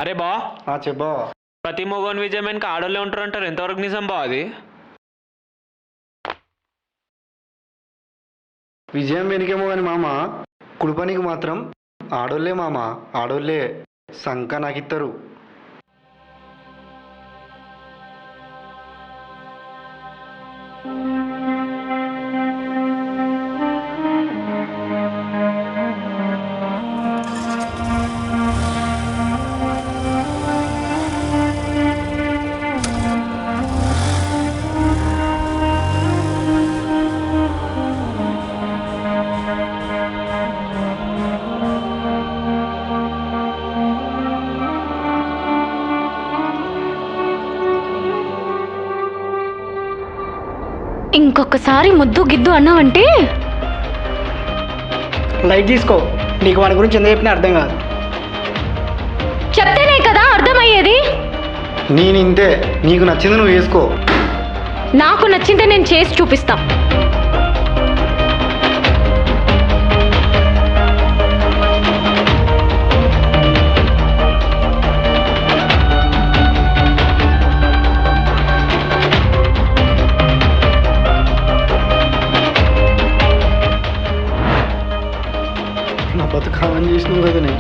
అరే బా చెప్పా. ప్రతి మొగోని విజయం వెనక ఆడోళ్ళే ఉంటారంటారు, ఎంతవరకు నిజం బా అది? విజయం వెనుకేమో కానీ మామ, కుడిపనికి మాత్రం ఆడోళ్ళే మామ, ఆడోళ్ళే సంక నాకిత్తరు. ఇంకొకసారి ముద్దు గిద్దు అన్నావంటే లైట్ తీసుకో. నీకు వాడి గురించి ఎంత చెప్పినా అర్థం కాదు. చెప్తేనే కదా అర్థమయ్యేది. నేను ఇంతే, నీకు నచ్చింది నువ్వు వేసుకో. నాకు నచ్చిందే నేను చేసి చూపిస్తా. నా బతుకు కావాలని చేసినావు కదనే.